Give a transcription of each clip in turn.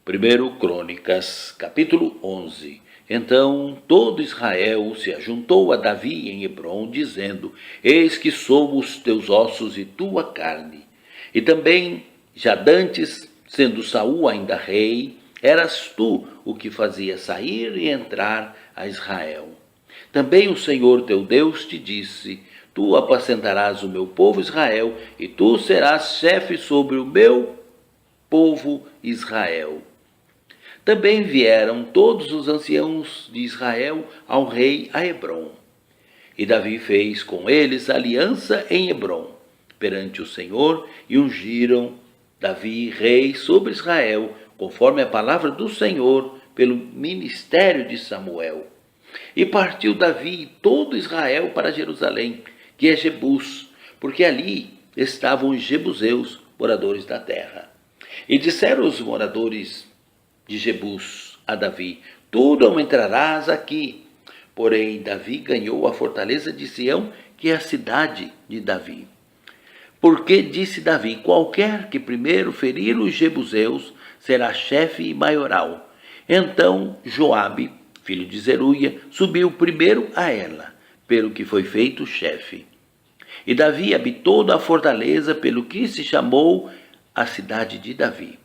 1 Crônicas, capítulo 11. Então todo Israel se ajuntou a Davi em Hebrom, dizendo: Eis que somos teus ossos e tua carne. E também, já dantes, sendo Saul ainda rei, eras tu o que fazia sair e entrar a Israel. Também o Senhor teu Deus te disse: Tu apacentarás o meu povo Israel, e tu serás chefe sobre o meu povo Israel. Também vieram todos os anciãos de Israel ao rei a Hebrom. E Davi fez com eles aliança em Hebrom, perante o Senhor, e ungiram Davi rei sobre Israel, conforme a palavra do Senhor, pelo ministério de Samuel. E partiu Davi e todo Israel para Jerusalém, que é Jebus, porque ali estavam os jebuseus, moradores da terra. E disseram os moradores de Jebus a Davi: Tu não entrarás aqui. Porém, Davi ganhou a fortaleza de Sião, que é a cidade de Davi. Porque disse Davi: Qualquer que primeiro ferir os jebuseus será chefe e maioral. Então Joabe, filho de Zeruia, subiu primeiro a ela, pelo que foi feito chefe. E Davi habitou na fortaleza, pelo que se chamou a cidade de Davi.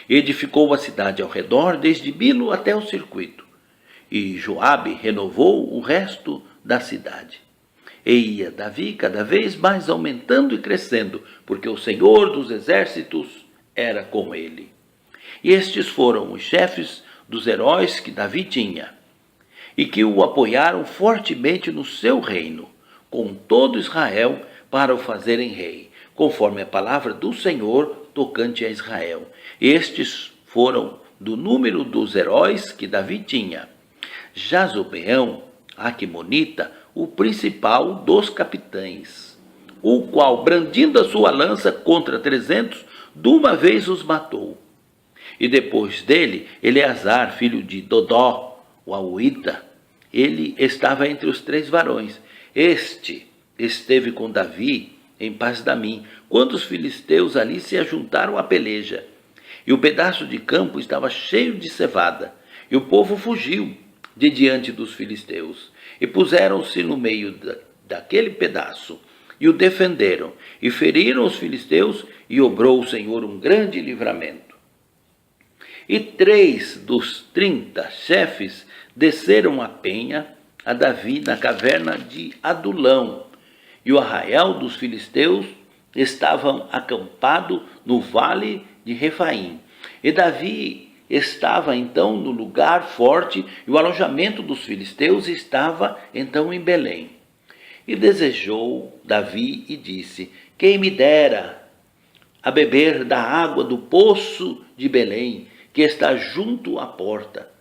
Edificou a cidade ao redor, desde Milo até o circuito. E Joabe renovou o resto da cidade. E ia Davi cada vez mais aumentando e crescendo, porque o Senhor dos exércitos era com ele. E estes foram os chefes dos heróis que Davi tinha, e que o apoiaram fortemente no seu reino, com todo Israel, para o fazerem rei, conforme a palavra do Senhor tocante a Israel. Estes foram do número dos heróis que Davi tinha: Jazobeão, Aquimonita, o principal dos capitães, o qual, brandindo a sua lança contra 300, de uma vez os matou. E depois dele, Eleazar, filho de Dodó, o Auita, ele estava entre os 3 varões. Este esteve com Davi em Pasdamim, quando os filisteus ali se ajuntaram à peleja. E o pedaço de campo estava cheio de cevada, e o povo fugiu de diante dos filisteus, e puseram-se no meio daquele pedaço, e o defenderam, e feriram os filisteus, e obrou o Senhor um grande livramento. E 3 dos 30 chefes desceram a penha a Davi na caverna de Adulão, e o arraial dos filisteus estavam acampado no vale de Refaim. E Davi estava então no lugar forte, e o alojamento dos filisteus estava então em Belém. E desejou Davi e disse: Quem me dera a beber da água do poço de Belém, que está junto à porta.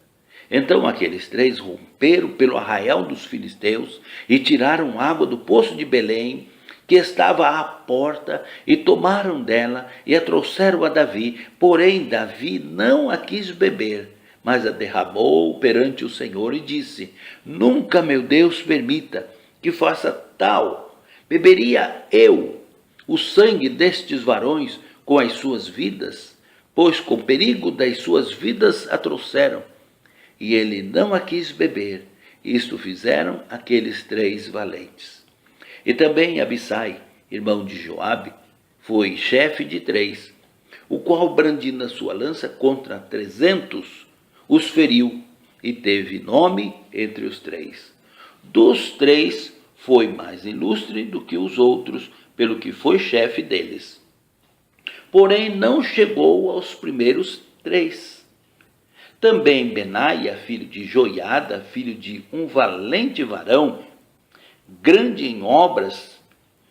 Então aqueles 3 romperam pelo arraial dos filisteus e tiraram água do poço de Belém, que estava à porta, e tomaram dela e a trouxeram a Davi. Porém Davi não a quis beber, mas a derramou perante o Senhor e disse: Nunca, meu Deus, permita que faça tal. Beberia eu o sangue destes varões com as suas vidas? Pois com perigo das suas vidas a trouxeram. E ele não a quis beber. Isto fizeram aqueles 3 valentes. E também Abissai, irmão de Joabe, foi chefe de 3, o qual, brandindo a sua lança contra 300, os feriu, e teve nome entre os 3. Dos 3 foi mais ilustre do que os outros, pelo que foi chefe deles. Porém não chegou aos primeiros 3. Também Benaia, filho de Joiada, filho de um valente varão, grande em obras,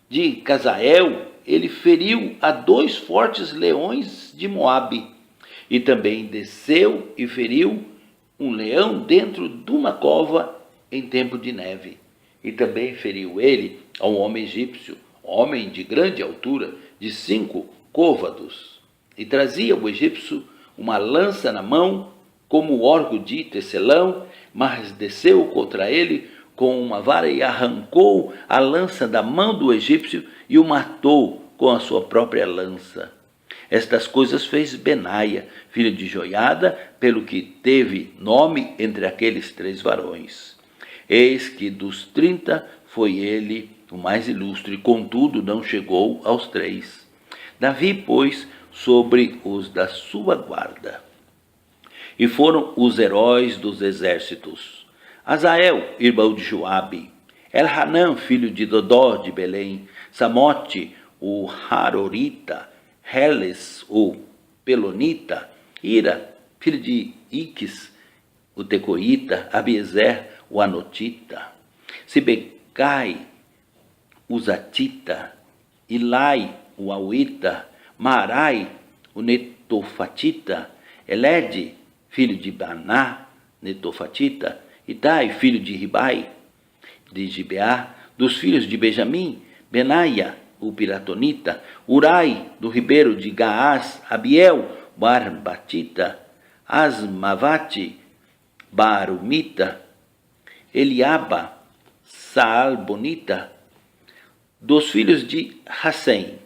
de Cazael, ele feriu a 2 fortes leões de Moabe. E também desceu e feriu um leão dentro de uma cova em tempo de neve. E também feriu ele a um homem egípcio, homem de grande altura, de 5 côvados. E trazia o egípcio uma lança na mão, como o orgo de tecelão, mas desceu contra ele com uma vara e arrancou a lança da mão do egípcio e o matou com a sua própria lança. Estas coisas fez Benaia, filho de Joiada, pelo que teve nome entre aqueles 3 varões. Eis que dos 30 foi ele o mais ilustre, contudo não chegou aos 3. Davi, pois, sobre os da sua guarda. E foram os heróis dos exércitos: Azael, irmão de Joabe, Elhanã, filho de Dodó de Belém, Samote, o Harorita, Heles, o Pelonita, Ira, filho de Iques, o Tecoíta, Abiezer, o Anotita, Sibecai, o Zatita, Ilai, o Auita, Marai, o Netofatita, Elede, filho de Baná, Netofatita, Idai, filho de Ribai, de Gibeá, dos filhos de Benjamim, Benaia, o Piratonita, Urai, do ribeiro de Gaás, Abiel, Barbatita, Asmavate, Barumita, Eliaba, Saalbonita, dos filhos de Hassem,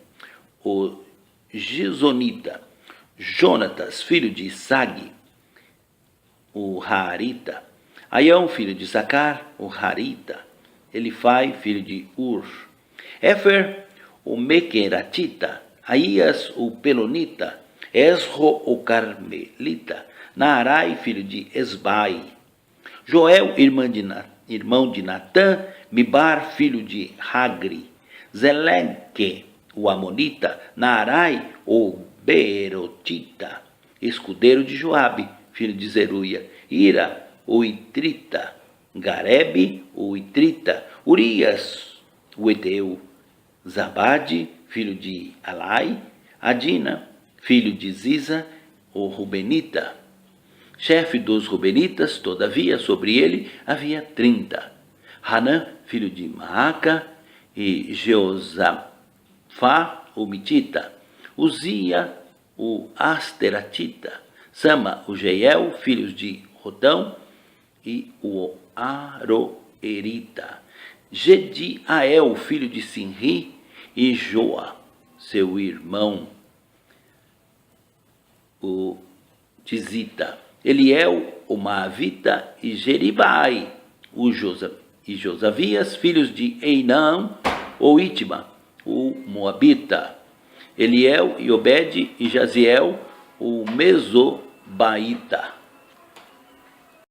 o Gizonita, Jonatas, filho de Sag, o Harita, Aião, filho de Zacar, o Harita, Elifai, filho de Ur, Éfer, o Mequeratita, Aías, o Pelonita, Esro, o Carmelita, Naarai, filho de Esbai, Joel, irmão de Natã, Mibar, filho de Hagri, Zeleque, o Amonita, Naarai, o Beerotita, escudeiro de Joabe, filho de Zeruia, Ira, o Itrita, Garebe, o Itrita, Urias, o Eteu, Zabade, filho de Alai, Adina, filho de Ziza, o Rubenita. Chefe dos Rubenitas, todavia, sobre ele havia 30. Hanã, filho de Maaca, e Jeosafá, o Mitita, Uzia, o Asteratita, Sama, o Jeiel, filhos de Rotão, e o Aroerita, Gediael, filho de Sinri, e Joa, seu irmão, o Tizita, Eliel, o Maavita, e Jeribai, e Josavias, filhos de Einã, o Itma, o Moabita, Eliel e Obed e Jaziel, o Mesobaíta.